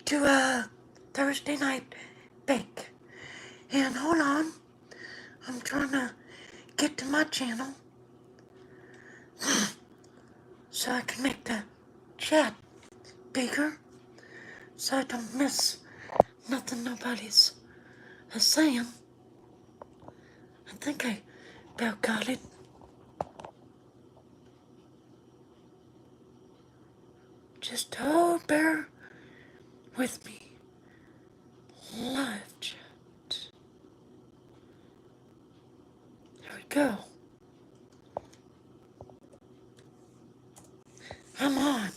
to Thursday night bake. And hold on, I'm trying to get to my channel so I can make the chat bigger so I don't miss nothing nobody's saying. I think I about got it. Just bear with me. Live chat. There we go. I'm on.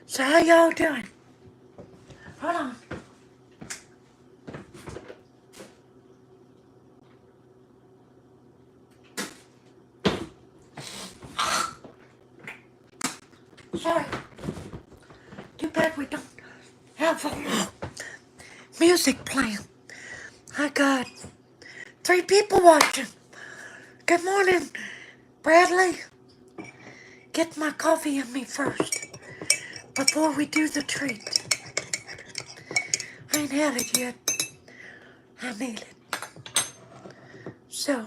So how y'all doing? Hold on. Sorry. Too bad we don't have music playing. I got 3 people watching. Good morning, Bradley. Get my coffee in me first before we do the treat. I ain't had it yet. I need it. So,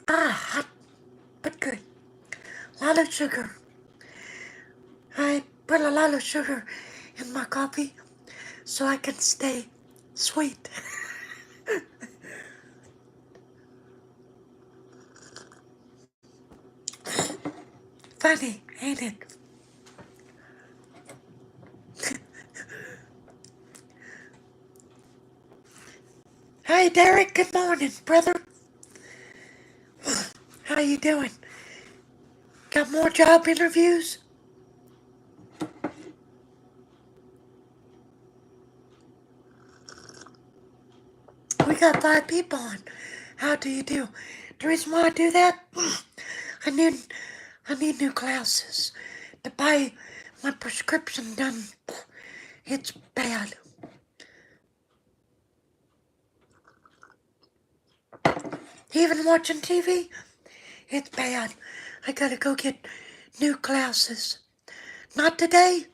hot, but good. A lot of sugar. I put a lot of sugar in my coffee so I can stay sweet. Funny, ain't it? Hey Derek, good morning, brother. How you doing? Got more job interviews? We got 5 people on. How do you do? The reason why I do that, I need new glasses to buy my prescription done. It's bad. Even watching TV, it's bad. I gotta go get new glasses. Not today.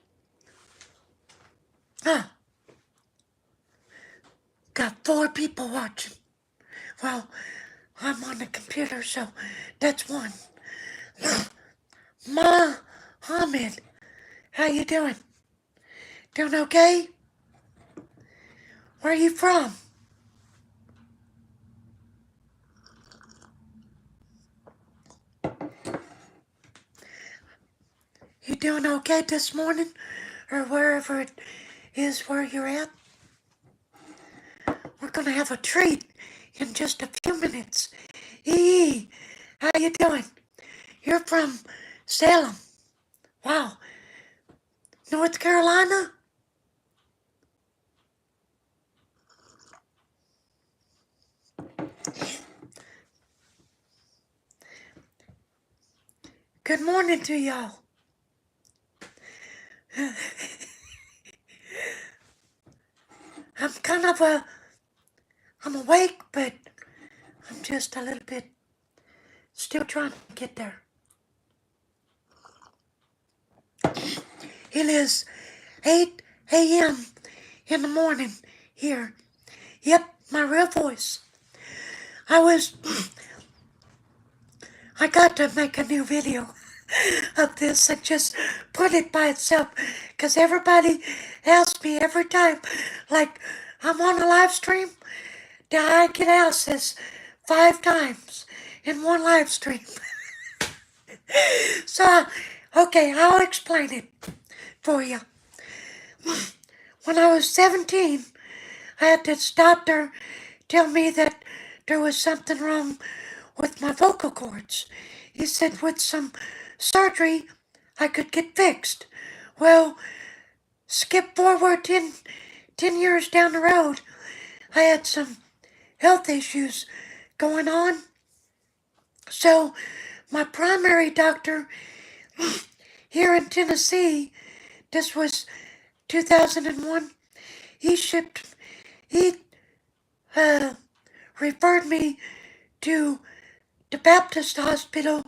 Got 4 people watching. Well, I'm on the computer, so that's 1. Mohammed, how you doing? Doing okay? Where are you from? You doing okay this morning? Or wherever it is where you're at? We're gonna have a treat in just a few minutes. How you doing? You're from Salem. Wow. North Carolina? Good morning to y'all. I'm awake, but I'm just a little bit still trying to get there. It is 8 a.m. in the morning here. Yep, my real voice. I got to make a new video of this. I just put it by itself because everybody asks me every time, like, I'm on a live stream. I get asked this 5 times in one live stream. So, okay, I'll explain it for you. When I was 17, I had this doctor tell me that there was something wrong with my vocal cords. He said with some surgery, I could get fixed. Well, skip forward 10 years down the road, I had some health issues going on. So, my primary doctor here in Tennessee, this was 2001, he referred me to the Baptist Hospital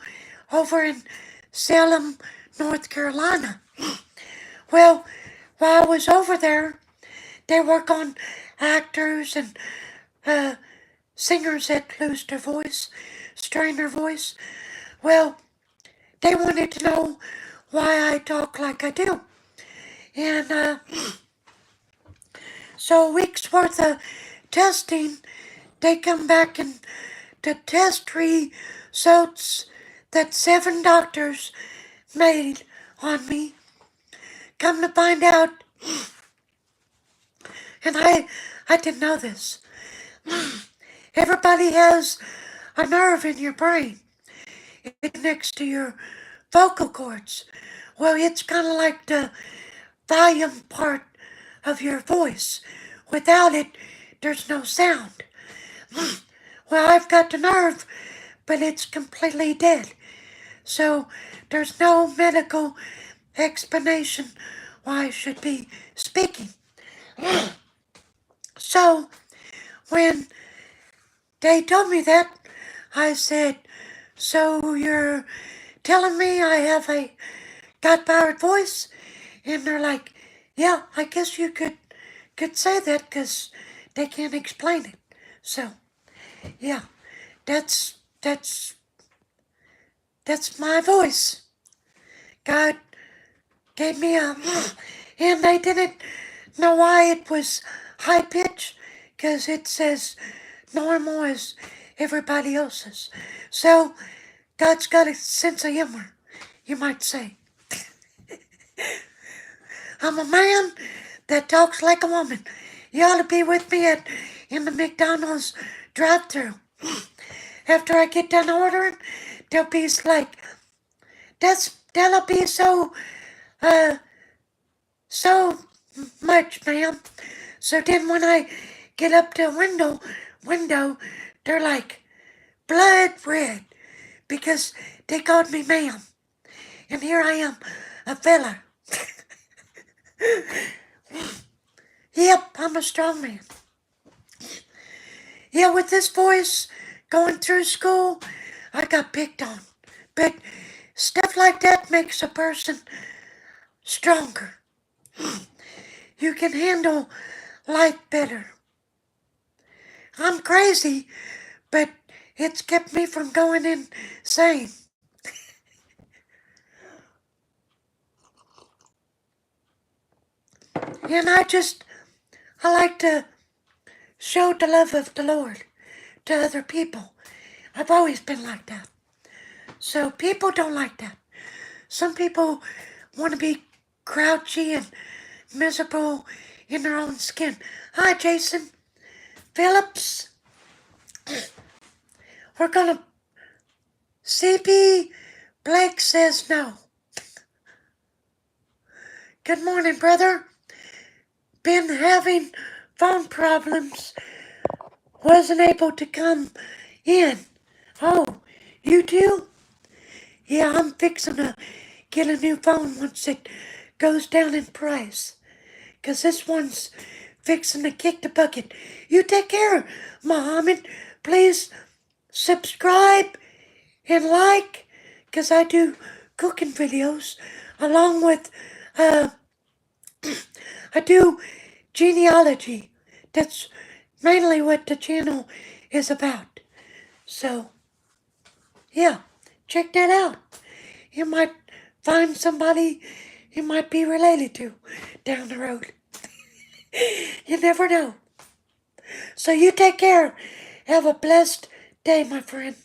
over in Salem, North Carolina. Well, while I was over there, they work on actors and singers that lose their voice, strain their voice. Well, they wanted to know why I talk like I do. And so a week's worth of testing, they come back and the test results that 7 doctors made on me. Come to find out, and I didn't know this. Everybody has a nerve in your brain. It connects to your vocal cords. Well, it's kind of like the volume part of your voice. Without it, there's no sound. Well, I've got the nerve, but it's completely dead. So there's no medical explanation why I should be speaking. So when they told me that, I said, so you're telling me I have a God-powered voice? And they're like, yeah, I guess you could say that because they can't explain it. So, yeah, that's my voice. God gave me a, and they didn't know why it was high pitch, because it says normal as everybody else's. So, God's got a sense of humor, you might say. I'm a man that talks like a woman. You ought to be with me in the McDonald's drive-thru. After I get done ordering, they'll be like, that'll be so much, ma'am. So then when I get up to a window, they're like, blood red, because they called me ma'am. And here I am, a fella. Yep, I'm a strong man. Yeah, with this voice, going through school, I got picked on. But stuff like that makes a person stronger. You can handle life better. I'm crazy, but it's kept me from going insane. And I like to show the love of the Lord to other people. I've always been like that. So people don't like that. Some people want to be grouchy and miserable in their own skin. Hi, Jason Phillips. We're gonna... CP Blake says no. Good morning, brother. Been having phone problems. Wasn't able to come in. Oh, you too? Yeah, I'm fixing to get a new phone once it goes down in price. 'Cause this one's fixing to kick the bucket. You take care, Muhammad. Please subscribe and like, 'cause I do cooking videos along with, I do genealogy. That's mainly what the channel is about. So, yeah, check that out. You might find somebody you might be related to down the road. You never know. So you take care. Have a blessed day, my friend.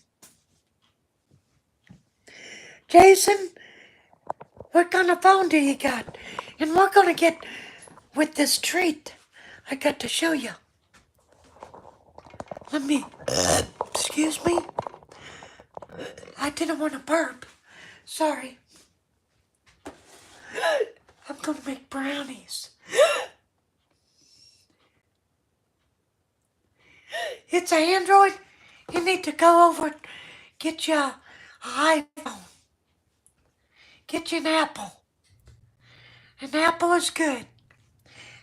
Jason, what kind of phone do you got? And we're gonna get with this treat I got to show you. Let me, excuse me. I didn't want to burp. Sorry. I'm gonna make brownies. It's an Android. You need to go over, get you an iPhone. Get you an Apple. An apple is good.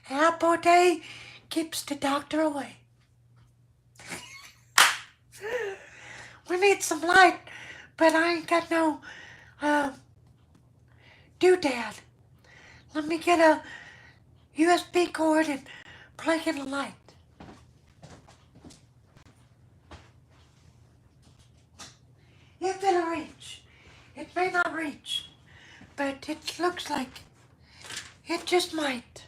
An apple a day keeps the doctor away. We need some light but I ain't got no doodad. Let me get a USB cord and plug in a light. If it'll reach. It may not reach, but it looks like it just might.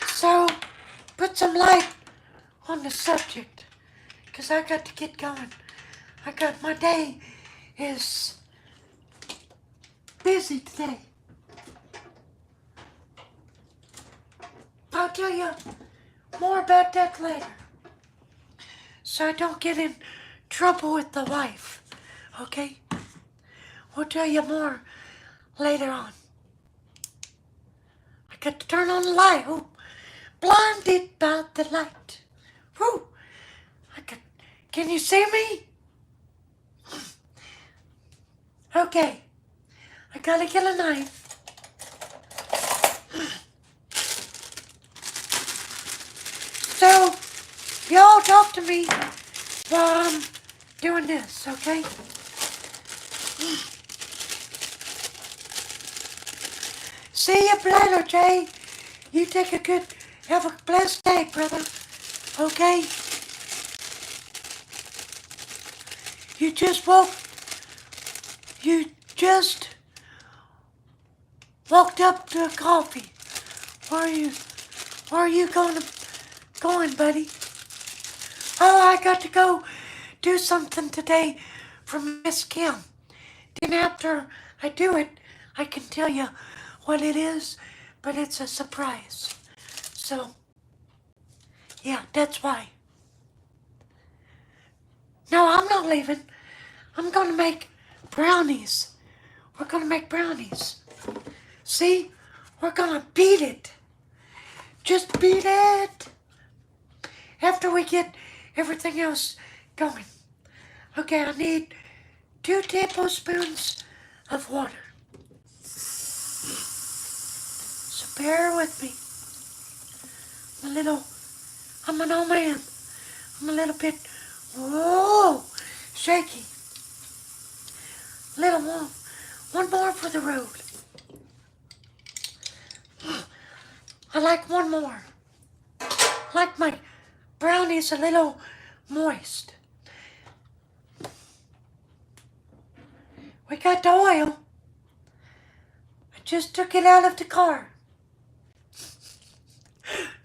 So, put some light on the subject, because I got to get going. My day is busy today. I'll tell you more about that later, so I don't get in trouble with the wife, okay? We'll tell you more later on. I got to turn on the light. Oh, blinded by the light. Whew. Can you see me? Okay. I gotta get a knife. So, y'all talk to me while I'm doing this, okay? See you later, Jay. You have a blessed day, brother. Okay? You just walked up to a coffee. Where are you going, buddy? Oh, I got to go do something today for Miss Kim. Then after I do it, I can tell you what it is, but it's a surprise. So, yeah, that's why. No, I'm not leaving. I'm gonna make brownies. We're gonna make brownies. See? We're gonna beat it. Just beat it. After we get everything else going. Okay, I need 2 tablespoons of water. So bear with me. I'm an old man. I'm a little bit, shaky. Little more. One more for the road. I like one more. I like my brownies a little moist. We got the oil. I just took it out of the car.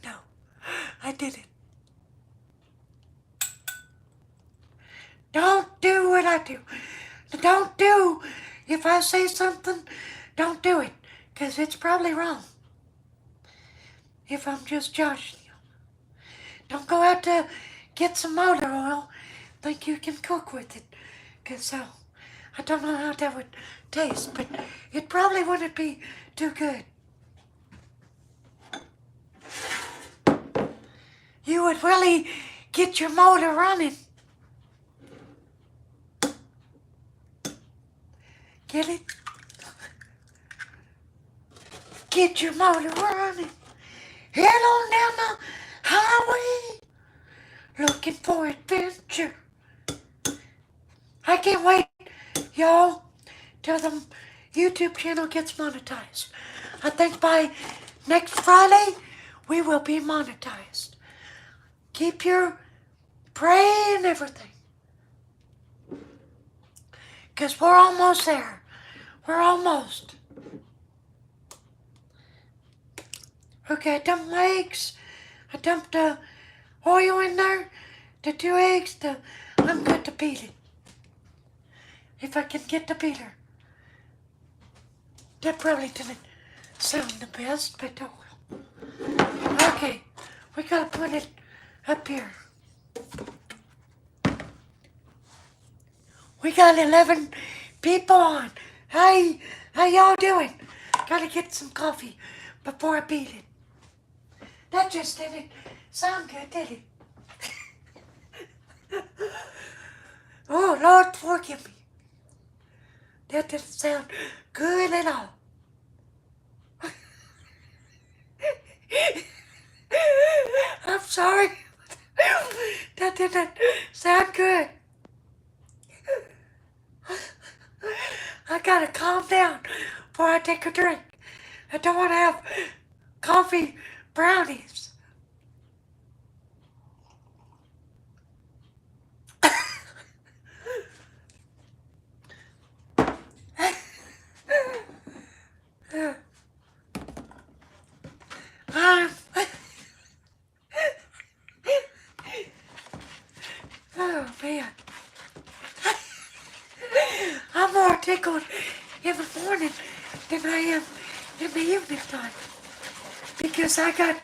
No, I didn't. Don't do what I do. Don't do, if I say something, don't do it, because it's probably wrong. If I'm just joshing you. Don't go out to get some motor oil, think you can cook with it, because I don't know how that would taste, but it probably wouldn't be too good. You would really get your motor running. Get it? Get your motor running. Head on down the highway, looking for adventure. I can't wait, y'all, till the YouTube channel gets monetized. I think by next Friday, we will be monetized. Keep your pray and everything. Because we're almost there. We're almost. Okay, I dumped my eggs. I dumped the oil in there, the 2 eggs. I'm good to beat it. If I can get the beater. That probably didn't sound the best, but oh well. Okay, we gotta put it up here. We got 11 people on. Hey, how y'all doing? Gotta get some coffee before I beat it. That just didn't sound good, did it? Oh, Lord, forgive me. That didn't sound good at all. I'm sorry. That didn't sound good. I gotta calm down before I take a drink. I don't want to have coffee brownies. I'm, oh man, I'm more tickled in the morning than I am in the evening time because I got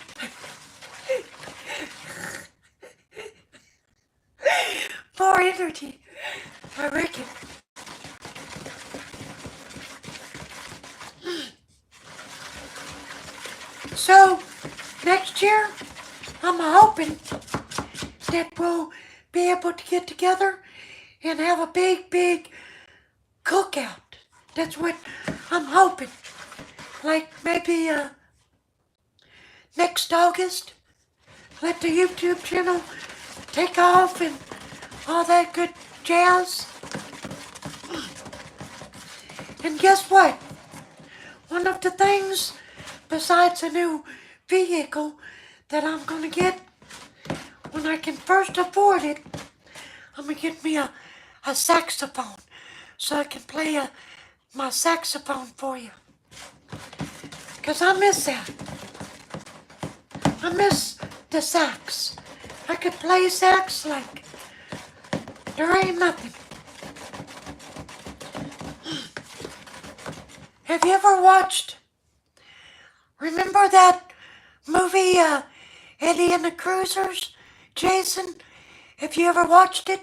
more energy, I reckon. So, next year, I'm hoping that we'll be able to get together and have a big cookout. That's what I'm hoping. Like maybe next August, let the YouTube channel take off and all that good jazz. And guess what? One of the things besides a new vehicle that I'm gonna get when I can first afford it, I'm gonna get me a saxophone so I can play my saxophone for you. Because I miss that. I miss the sax. I could play sax like there ain't nothing. Have you ever watched, remember that movie, Eddie and the Cruisers? Jason, have you ever watched it?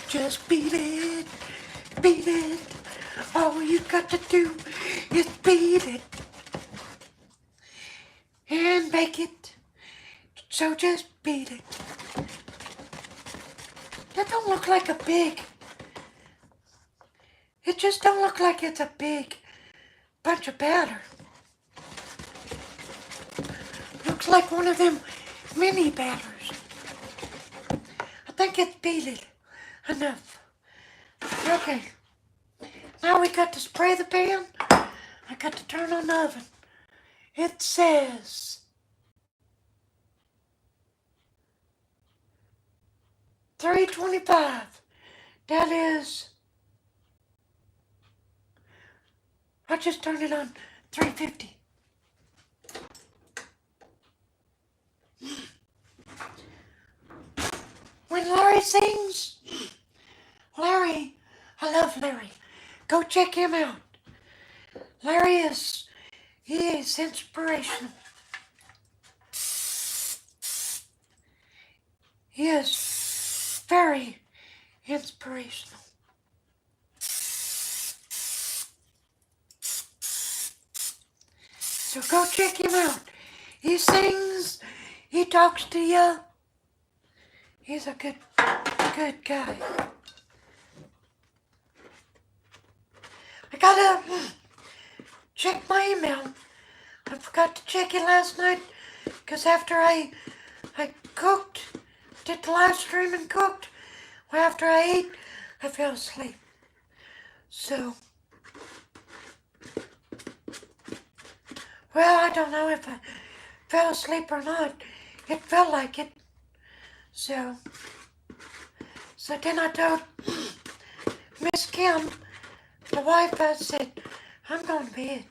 Just beat it, beat it. All you got to do is beat it and make it. So just beat it. That don't look like a pig. It just don't look like it's a big bunch of batter. Looks like one of them mini batters. I think it's beat it enough. Okay. Now we got to spray the pan. I got to turn on the oven. It says 325. That is, I just turned it on 350. When Larry sings, Larry, I love Larry. Go check him out. Larry he is inspirational. He is very inspirational. So go check him out. He sings, he talks to you. He's a good guy. I gotta check my email. I forgot to check it last night because after I cooked, did the live stream and cooked, well, after I ate, I fell asleep. So, well, I don't know if I fell asleep or not. It felt like it. So then I told Miss Kim, the wife, I said, I'm going to bed.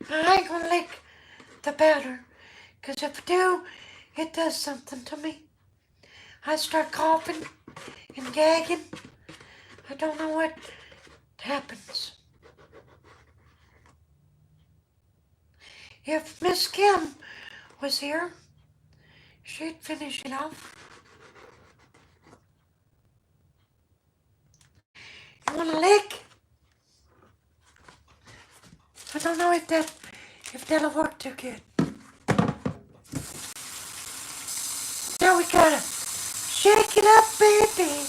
I ain't going to lick the batter, because if I do, it does something to me. I start coughing and gagging. I don't know what happens. If Miss Kim was here, she'd finish it off. You want a lick? I don't know if that'll work too good. Now we gotta shake it up, baby.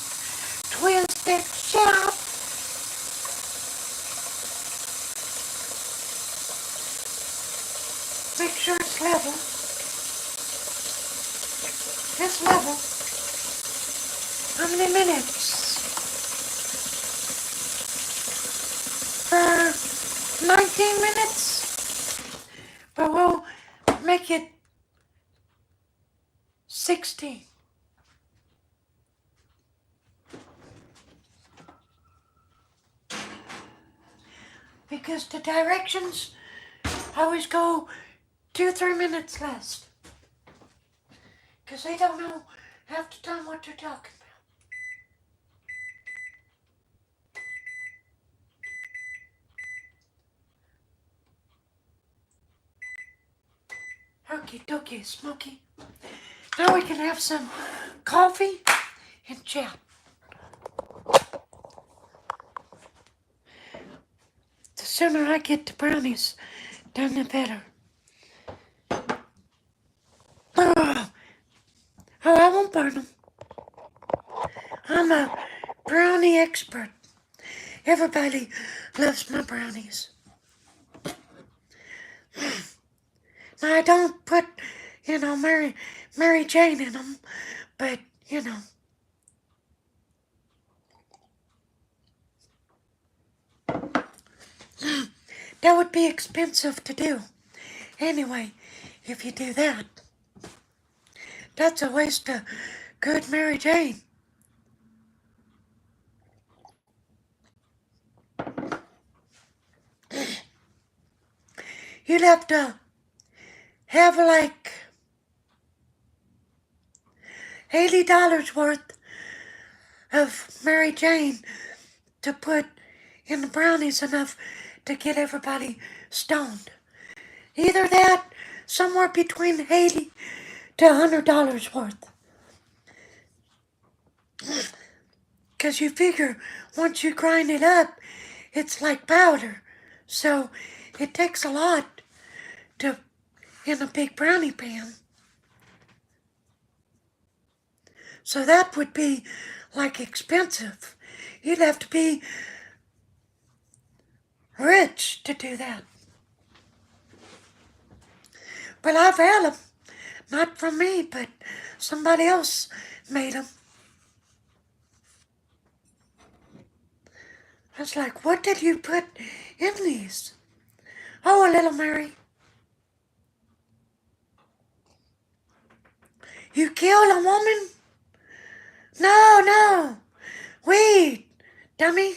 Twist it, shout. sure it's level. This level. How many minutes? For 19 minutes? But we'll make it 16. Because the directions always go 2-3 minutes less. Because they don't know half the time what they're talking about. Okie dokie, Smokey. Now we can have some coffee and chat. The sooner I get the brownies done, the better. Oh, I won't burn them. I'm a brownie expert. Everybody loves my brownies. Now, I don't put, Mary Jane in them, but, that would be expensive to do. Anyway, if you do that, that's a waste of good Mary Jane. You'd have to have like $80 worth of Mary Jane to put in the brownies, enough to get everybody stoned. Either that, somewhere between $80 to $100 worth. Because you figure once you grind it up, it's like powder. So it takes a lot in a big brownie pan. So that would be like expensive. You'd have to be rich to do that. But I've had them. Not from me, but somebody else made them. I was like, what did you put in these? Oh, a little Mary. You killed a woman? No. Wait, dummy.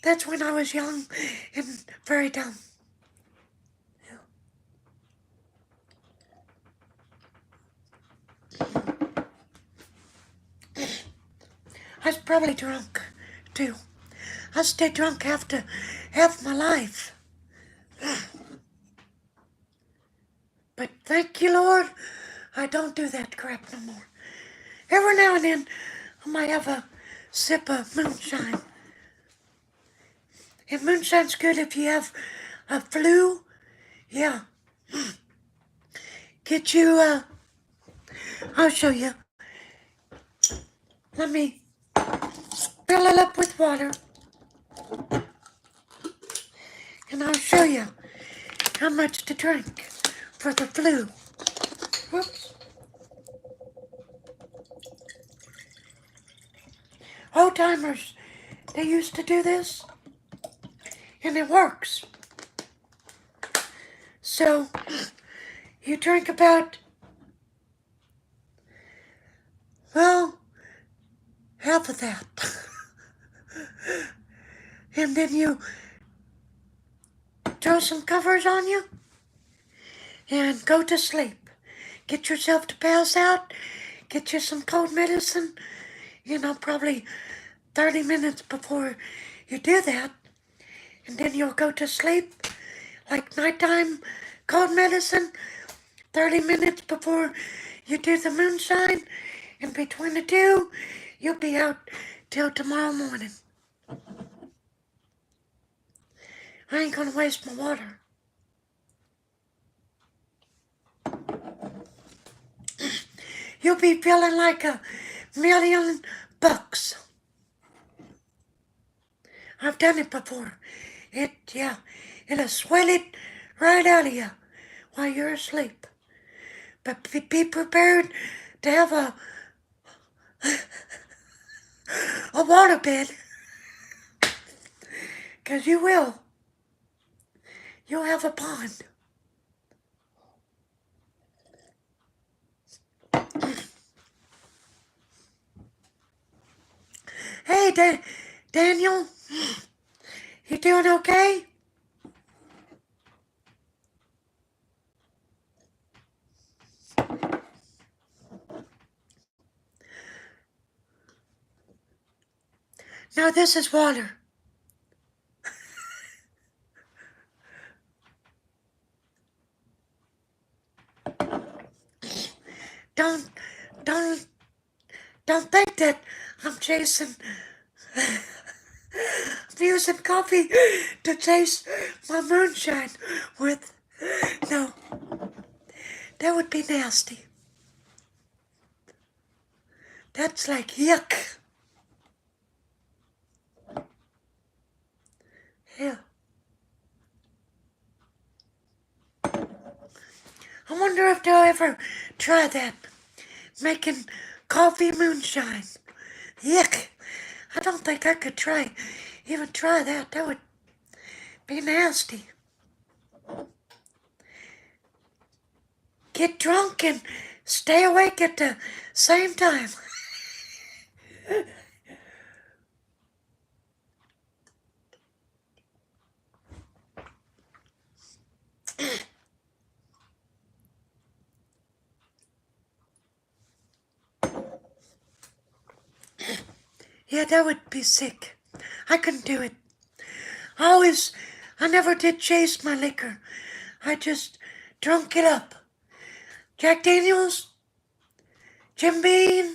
That's when I was young and very dumb. I was probably drunk, too. I stayed drunk half my life. But thank you, Lord, I don't do that crap no more. Every now and then, I might have a sip of moonshine. And moonshine's good if you have a flu. Yeah. Get you, I'll show you. Let me fill it up with water. And I'll show you how much to drink for the flu. Whoops. Old timers, they used to do this, and it works. So, you drink about, half of that. And then you throw some covers on you and go to sleep. Get yourself to pass out, get you some cold medicine, probably 30 minutes before you do that. And then you'll go to sleep, like nighttime cold medicine, 30 minutes before you do the moonshine. And between the two, you'll be out till tomorrow morning. I ain't gonna waste my water. You'll be feeling like $1,000,000. I've done it before. Yeah, it'll sweat it right out of you while you're asleep. But be prepared to have a water bed, 'cause you will. You'll have a pond. Hey, Daniel, you doing okay? No, this is water. Don't, don't, don't think that I'm chasing. I'm using coffee to chase my moonshine with. No, that would be nasty. That's like yuck. Yeah. I wonder if they'll ever try that. Making coffee moonshine. Yuck. I don't think I could even try that. That would be nasty. Get drunk and stay awake at the same time. Yeah, that would be sick. I couldn't do it. I never did chase my liquor. I just drunk it up. Jack Daniels, Jim Beam,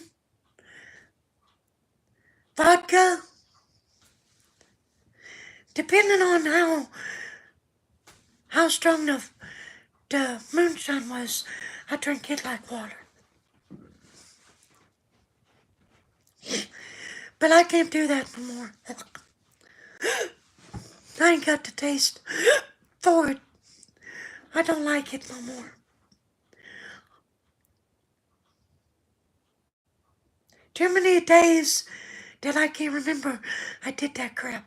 vodka. Depending on how strong the moonshine was, I drink it like water. But I can't do that no more. I ain't got the taste for it. I don't like it no more. Too many days that I can't remember I did that crap.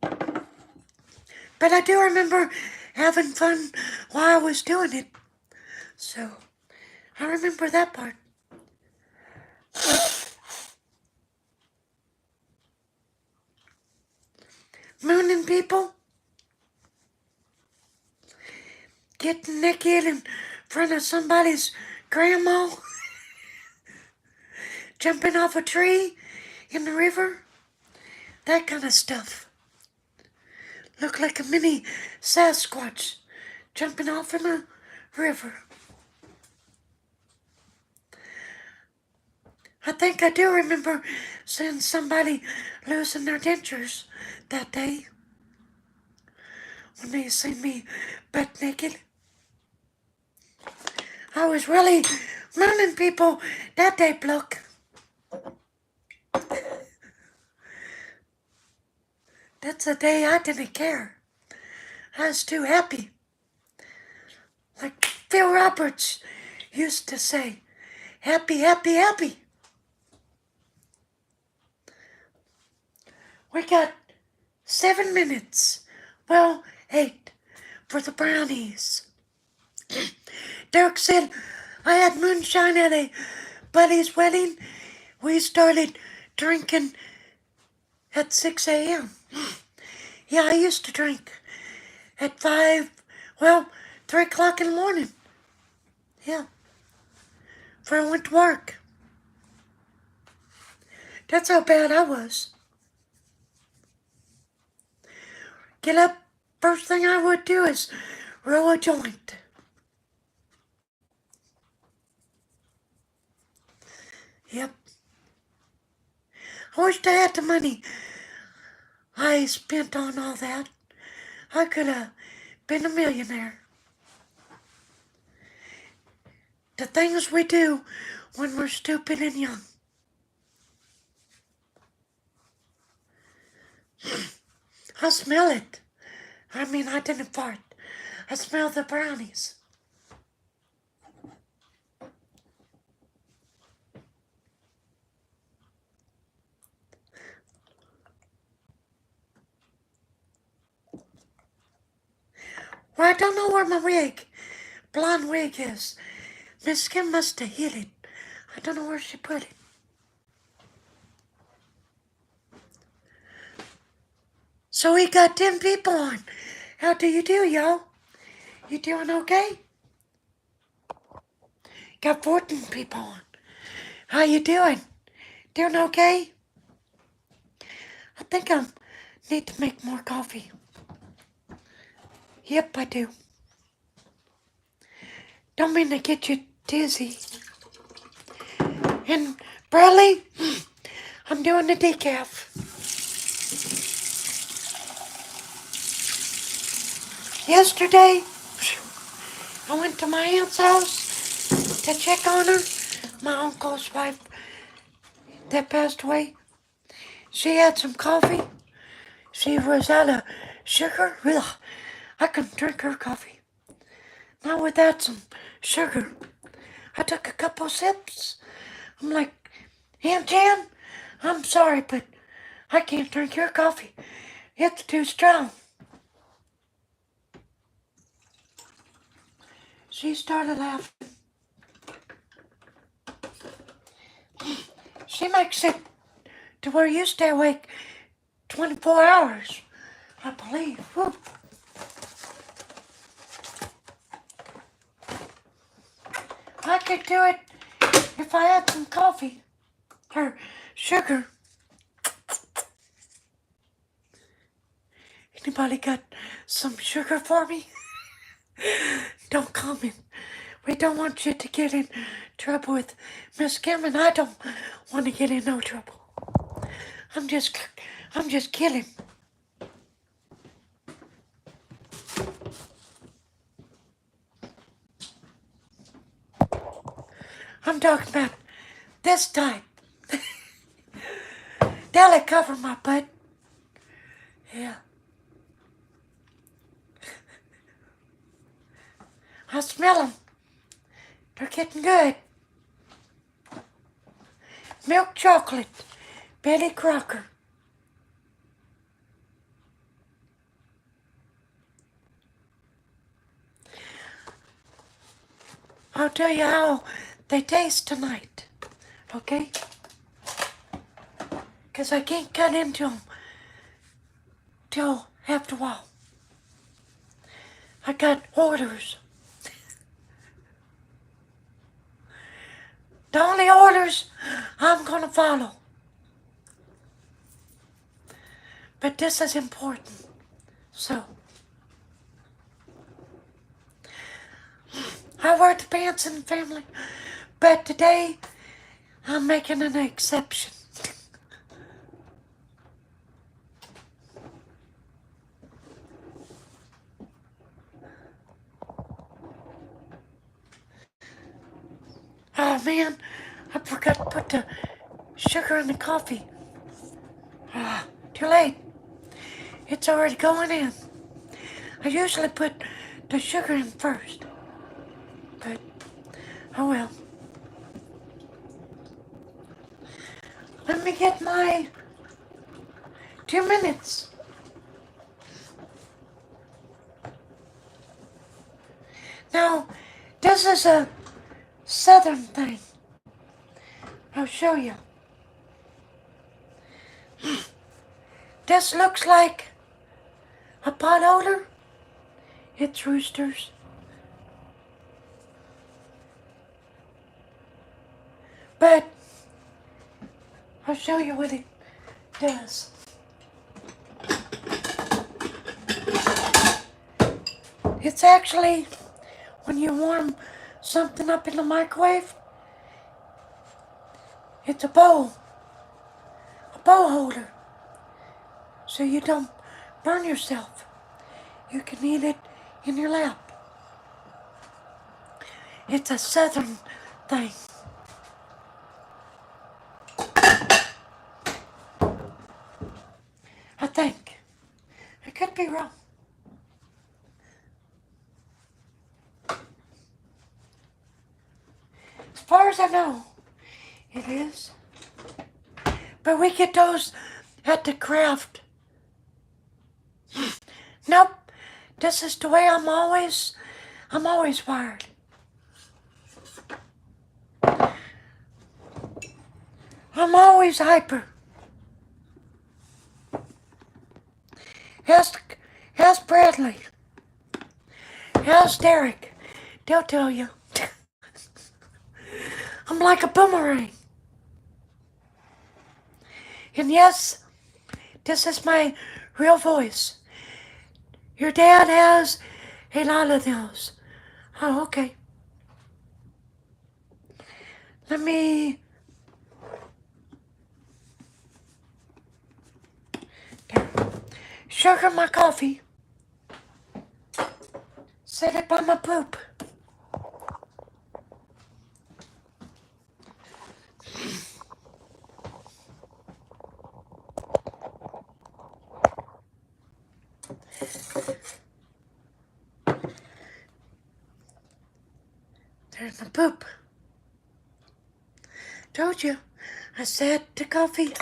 But I do remember having fun while I was doing it. So, I remember that part. Mooning people, getting naked in front of somebody's grandma, jumping off a tree in the river, that kind of stuff. Look like a mini Sasquatch jumping off in a river. I think I do remember seeing somebody losing their dentures that day when they see me butt naked. I was really mooning people that day, Block. That's a day I didn't care. I was too happy. Like Phil Roberts used to say, happy, happy, happy. We got 7 minutes. Well, 8 for the brownies. Dirk said I had moonshine at a buddy's wedding. We started drinking at 6 a.m. Yeah, I used to drink at 3 o'clock in the morning. Yeah, before I went to work. That's how bad I was. Get up, first thing I would do is roll a joint. Yep. I wished I had the money I spent on all that. I could have been a millionaire. The things we do when we're stupid and young. I smell it. I mean, I didn't fart. I smell the brownies. Well, I don't know where my blonde wig is. Miss Kim must have hid it. I don't know where she put it. So we got 10 people on. How do you do, y'all? You doing okay? Got 14 people on. How you doing? Doing okay? I think I need to make more coffee. Yep, I do. Don't mean to get you dizzy. And Bradley, I'm doing the decaf. Yesterday, I went to my aunt's house to check on her. My uncle's wife that passed away. She had some coffee. She was out of sugar. Ugh, I couldn't drink her coffee. Not without some sugar. I took a couple sips. I'm like, Aunt Jan, I'm sorry, but I can't drink your coffee. It's too strong. She started laughing. She makes it to where you stay awake 24 hours, I believe. Whew. I could do it if I had some coffee or sugar. Anybody got some sugar for me? Don't comment. We don't want you to get in trouble with Miss Kim, and I don't want to get in no trouble. I'm just kidding. I'm talking about this type. That'll cover my butt. Yeah. I smell them. They're getting good. Milk chocolate. Betty Crocker. I'll tell you how they taste tonight. Okay? Because I can't cut into them till after a while. I got orders. The only orders I'm gonna follow. But this is important. So, I wear the pants in the family, but today I'm making an exception. Oh man, I forgot to put the sugar in the coffee. Too late. It's already going in. I usually put the sugar in first. But, oh well. Let me get my 2 minutes. Now, this is a southern thing. I'll show you. This looks like a pot holder. It's roosters. But I'll show you what it does. It's actually when you warm something up in the microwave, it's a bowl holder. So you don't burn yourself. You can eat it in your lap. It's a southern thing. think. I could be wrong. As far as I know, it is. But we get those at the craft. Nope. This is the way I'm always wired. I'm always hyper. Ask Bradley. Ask Derek. They'll tell you. I'm like a boomerang. And yes, this is my real voice. Your dad has a lot of those. Oh, okay. Let me... There. Sugar my coffee. Set it by my poop. There's my poop. Told you, I set the coffee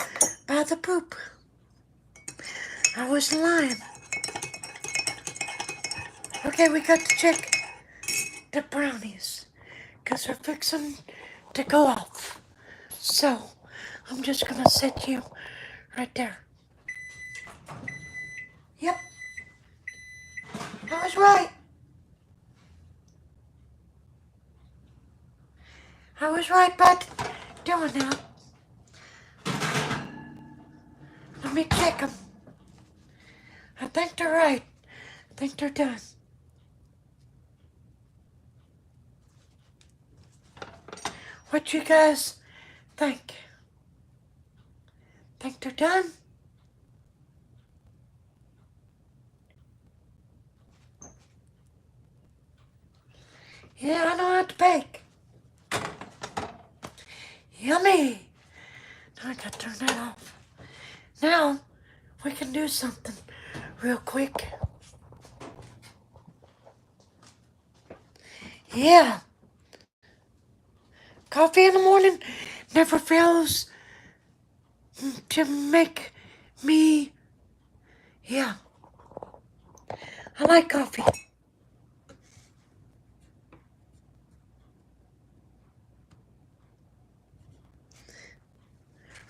by the poop. I wasn't lying. Okay, we got to check the brownies, because they're fixing to go off. So, I'm just gonna set you right there. Yep. I was right. I was right about doing that. Let me check them. I think they're right. I think they're done. What you guys think? Think they're done? Yeah, I know how to bake. Yummy! Now I gotta turn that off. Now, we can do something real quick. Yeah. Coffee in the morning never fails to make me... Yeah. I like coffee.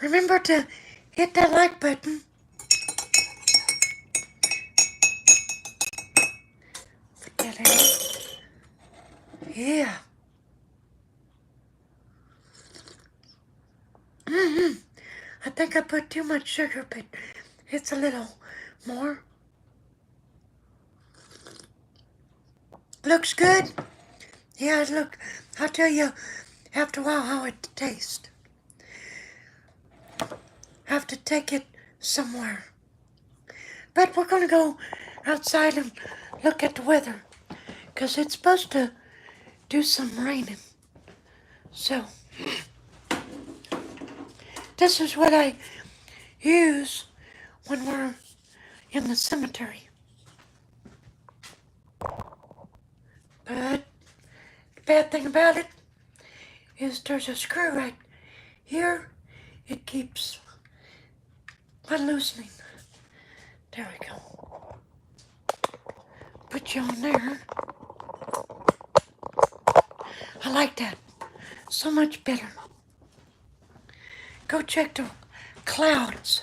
Remember to hit that like button. Forget it. Yeah. I think I put too much sugar, but it's a little more. Looks good. Yeah, look. I'll tell you after a while how it tastes. Have to take it somewhere. But we're gonna go outside and look at the weather, 'cause it's supposed to do some raining. So, this is what I use when we're in the cemetery. But the bad thing about it is there's a screw right here. It keeps unloosening. There we go. Put you on there. I like that so much better. Go check the clouds.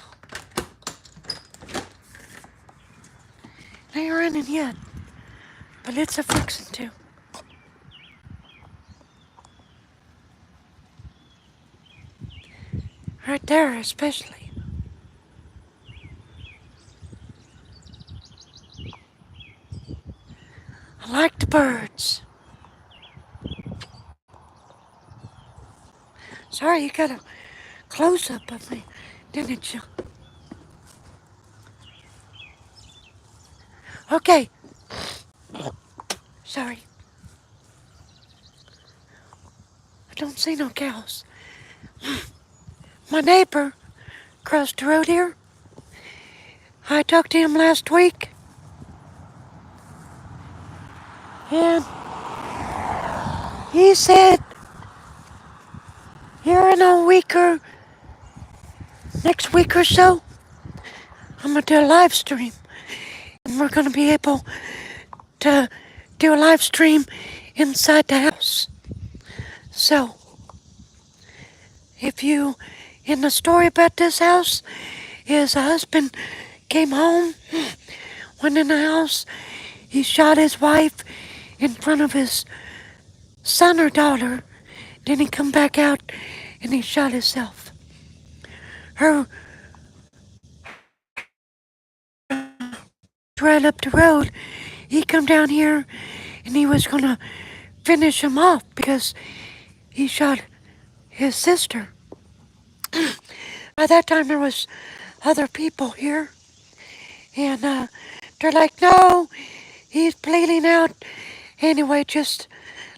They ain't raining yet, but it's a fixin' to. Right there especially. I like the birds. Sorry, you got a close-up of me, didn't you? Okay. Sorry. I don't see no cows. My neighbor across the road here, I talked to him last week, and he said here in a week or next week or so, I'm gonna do a live stream, and we're gonna be able to do a live stream inside the house. So, if you, in the story about this house, his husband came home, went in the house, he shot his wife in front of his son or daughter, then he come back out and he shot himself. Her right up the road, he come down here and he was gonna finish him off because he shot his sister. By that time there was other people here, and they're like, no, he's bleeding out. Anyway, just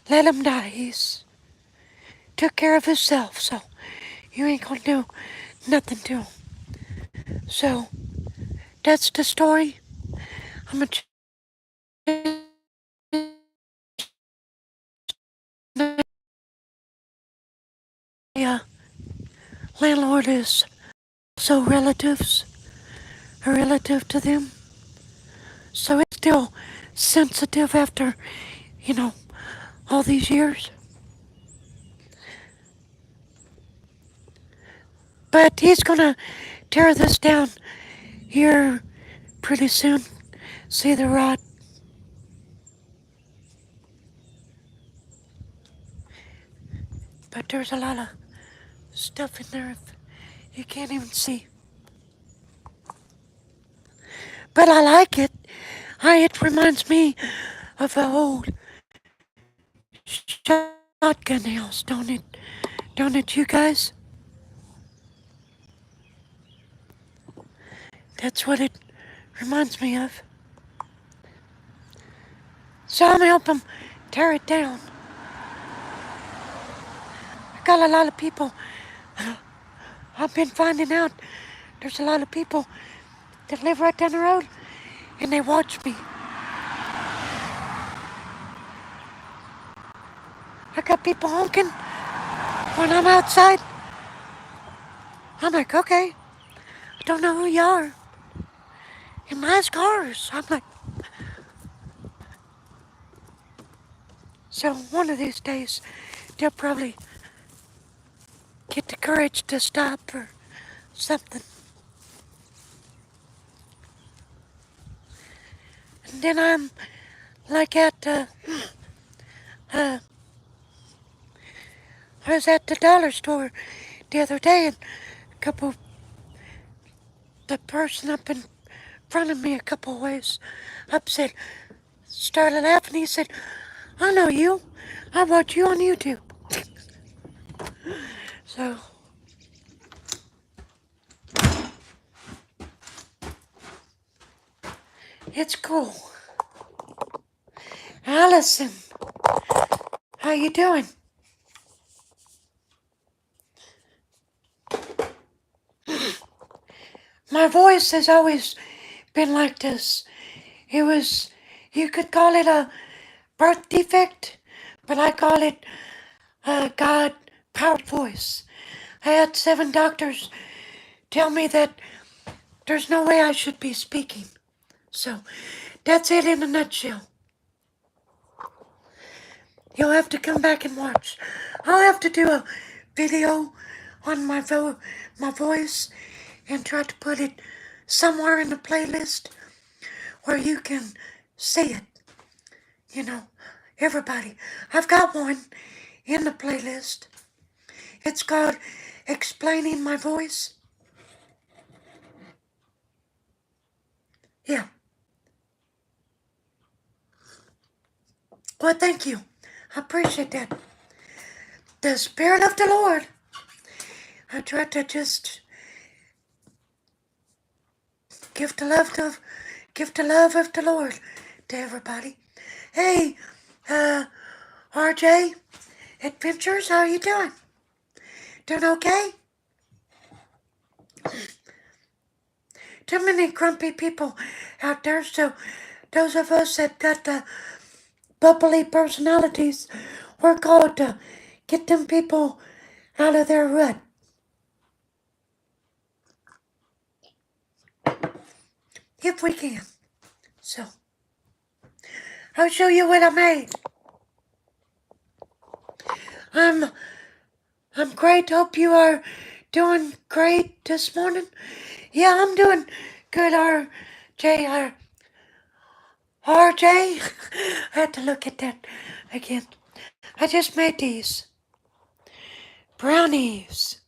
let him die. He's took care of himself, so you ain't gonna do nothing to him. So that's the story. I'm gonna yeah, landlord is also a relative to them. So it's still sensitive after, you know, all these years. But he's gonna tear this down here pretty soon. See the rod? But there's a lot of stuff in there you can't even see. But I like it. It reminds me of an old shotgun house, don't it? Don't it, you guys? That's what it reminds me of. So I'm gonna help him tear it down. I got a lot of people. I've been finding out there's a lot of people that live right down the road and they watch me. I got people honking when I'm outside. I'm like, okay, I don't know who you are. In nice cars. I'm like, so one of these days, they'll probably get the courage to stop or something. And then I'm like uh, I was at the dollar store the other day and the person up in front of me a couple ways up said, started laughing. He said, I know you. I watch you on YouTube. So, it's cool. Allison, how you doing? My voice has always been like this. It was, you could call it a birth defect, but I call it a God powered voice. I had 7 doctors tell me that there's no way I should be speaking. So that's it in a nutshell. You'll have to come back and watch. I'll have to do a video on my voice and try to put it somewhere in the playlist where you can see it. You know, everybody. I've got one in the playlist. It's called Explaining My Voice. Yeah. Well, thank you. I appreciate that. The Spirit of the Lord. I try to just give the love of the Lord to everybody. Hey, RJ, Adventures, how are you doing? Doing okay? too many grumpy people out there, so those of us that got the bubbly personalities, we're called to get them people out of their rut. If we can. So, I'll show you what I made. I'm I'm great. Hope you are doing great this morning. Yeah, I'm doing good. RJ. I had to look at that again. I just made these brownies.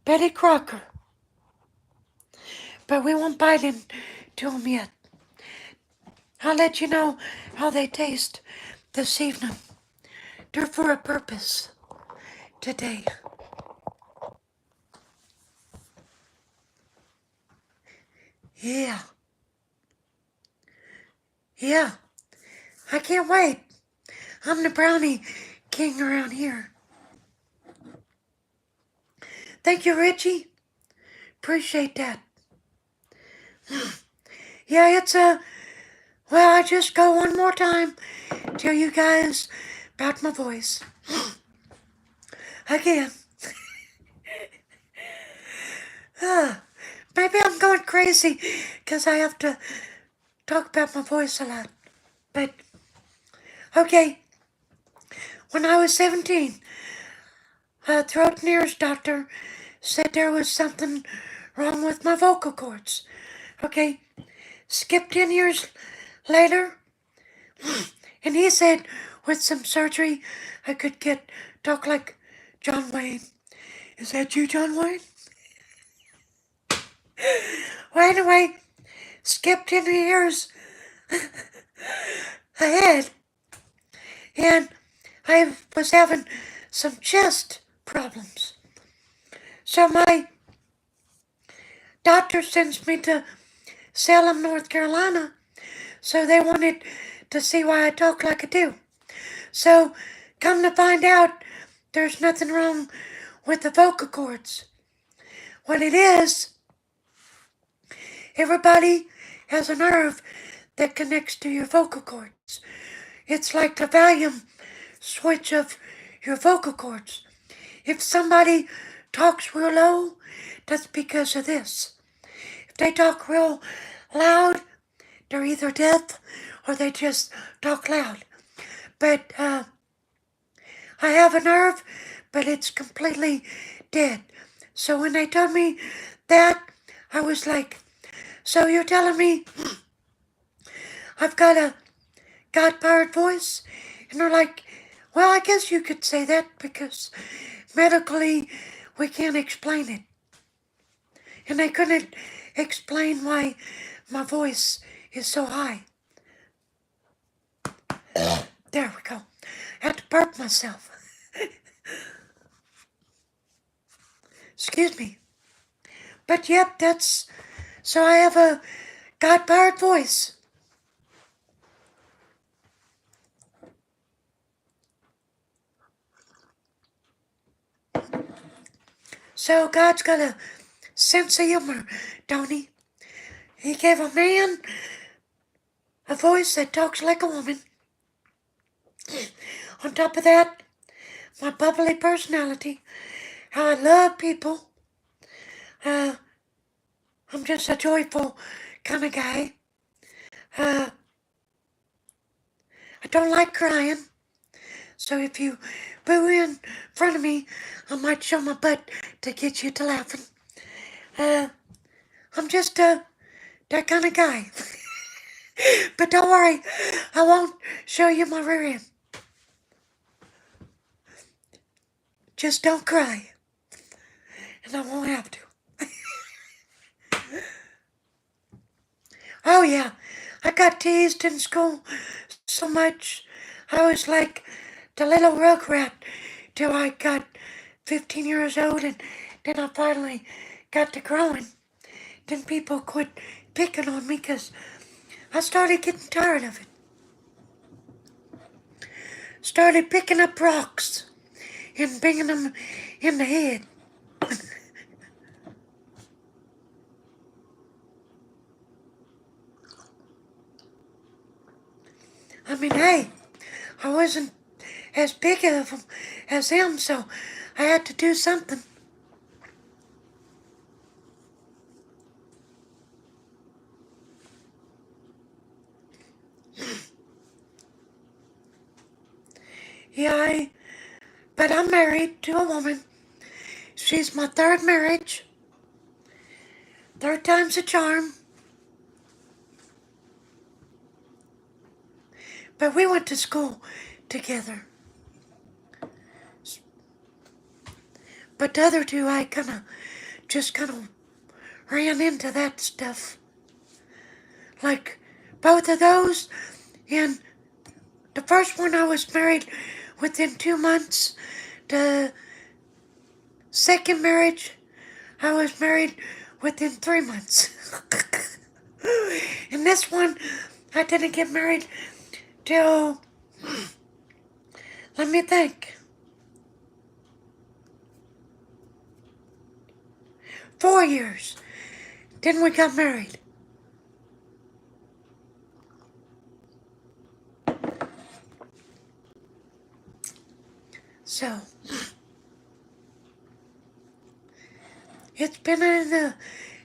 Betty Crocker. But we won't bite into them yet. I'll let you know how they taste this evening. They're for a purpose today. Yeah. Yeah. I can't wait. I'm the brownie king around here. Thank you, Richie. Appreciate that. Yeah, it's a. Well, I just go one more time. Tell you guys about my voice. Again. Maybe I'm going crazy because I have to talk about my voice a lot. But, okay. When I was 17, a throat and ears doctor said there was something wrong with my vocal cords. Okay, skip 10 years later, and he said with some surgery I could talk like John Wayne. Is that you, John Wayne? Well, anyway, skip 10 years ahead, and I was having some chest problems. So my doctor sends me to Salem, North Carolina, so they wanted to see why I talk like I do. So, come to find out, there's nothing wrong with the vocal cords. What it is, everybody has a nerve that connects to your vocal cords. It's like the volume switch of your vocal cords. If somebody talks real low, that's because of this. If they talk real loud, they're either deaf or they just talk loud. But I have a nerve, but it's completely dead. So when they told me that, I was like, so you're telling me I've got a God-powered voice? And they're like, well, I guess you could say that because medically we can't explain it. And they couldn't explain why my voice is so high. There we go. I had to burp myself. Excuse me. But yep, so I have a God-powered voice. So God's got a sense of humor, don't he? He gave a man a voice that talks like a woman. On top of that, my bubbly personality, how I love people. I'm just a joyful kind of guy. I don't like crying. So if you boo in front of me, I might show my butt to get you to laughing. I'm just that kind of guy. But don't worry, I won't show you my rear end. Just don't cry. And I won't have to. Oh yeah, I got teased in school so much. I was like the little rugrat till I got 15 years old, and then I finally got to growing. Then people quit picking on me because I started getting tired of it. Started picking up rocks and banging them in the head. I wasn't as big of them as them, so I had to do something. Yeah, but I'm married to a woman. She's my third marriage. Third time's a charm. But we went to school together. But the other two, I just kind of ran into that stuff. Like both of those, and the first one I was married within 2 months. The second marriage, I was married within 3 months. And this one, I didn't get married till, let me think, 4 years. Then we got married. So, it's been an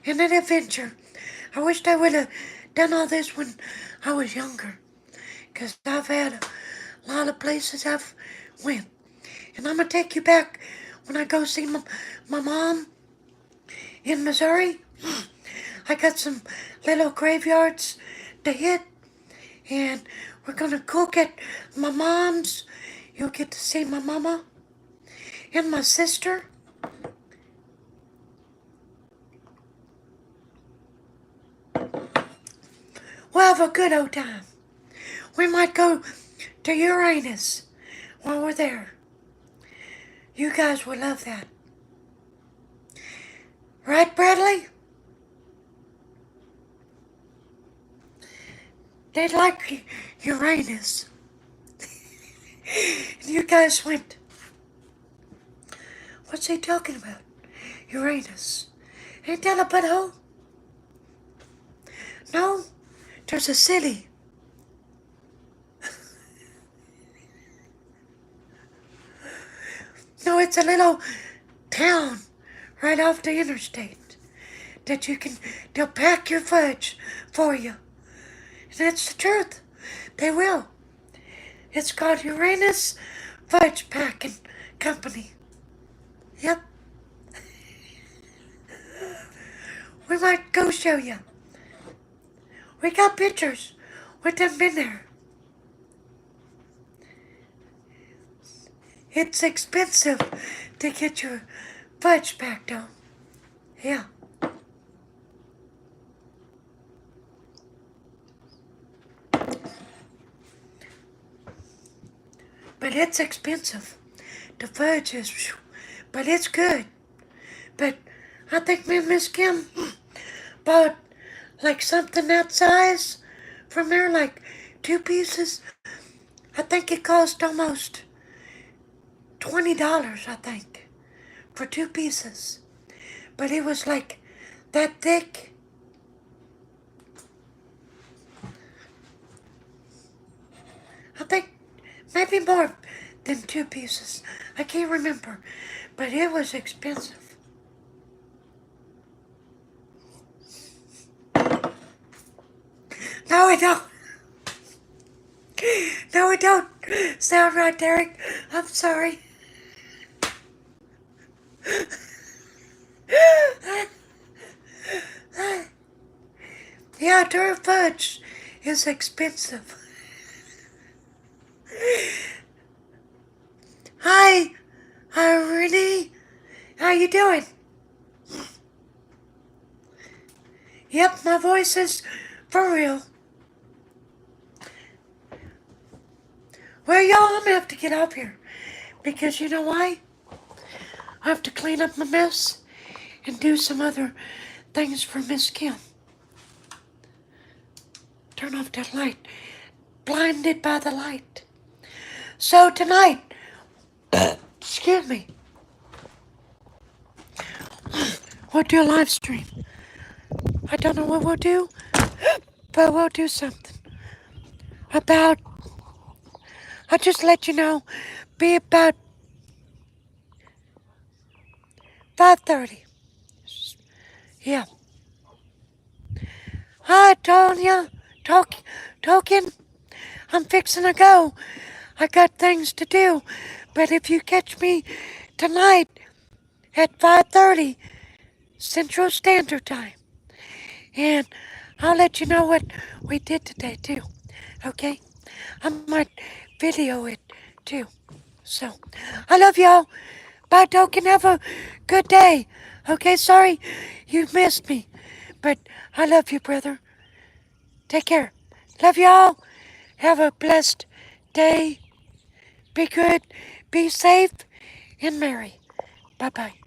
adventure. I wished I would have done all this when I was younger, because I've had a lot of places I've went. And I'm going to take you back when I go see my mom in Missouri. I got some little graveyards to hit, and we're going to cook at my mom's. You'll get to see my mama and my sister. We'll have a good old time. We might go to Uranus while we're there. You guys would love that. Right, Bradley? They'd like Uranus. And you guys went. What's he talking about? Uranus. Ain't that a butthole? No, there's a city. No, it's a little town right off the interstate that they'll pack your fudge for you. And that's the truth. They will. It's called Uranus Fudge Packing Company. Yep. We might go show you. We got pictures with them in there. It's expensive to get your fudge packed though. Yeah. But it's expensive. The fudge is, but it's good. But I think me and Miss Kim bought like something that size from there, like 2 pieces. I think it cost almost $20, I think, for 2 pieces. But it was like that thick. I think maybe more than 2 pieces. I can't remember, but it was expensive. No, it don't. No, it don't sound right, Derek. I'm sorry. Yeah, their fudge is expensive. Hi, Renee. How you doing? Yep, my voice is for real. Well, y'all, I'm gonna have to get up here. Because you know why? I have to clean up my mess and do some other things for Miss Kim. Turn off that light. Blinded by the light. So tonight, excuse me, we'll do a live stream. I don't know what we'll do, but we'll do something about I'll just let you know, be about 5:30. Yeah. Hi, Tonya. Token. I'm fixing to go. I got things to do. But if you catch me tonight at 5:30 Central Standard Time, and I'll let you know what we did today too. Okay? I might video it too. So, I love y'all. Bye, Token. Have a good day. Okay, sorry you missed me. But I love you, brother. Take care. Love y'all. Have a blessed day. Be good, be safe, and merry. Bye bye.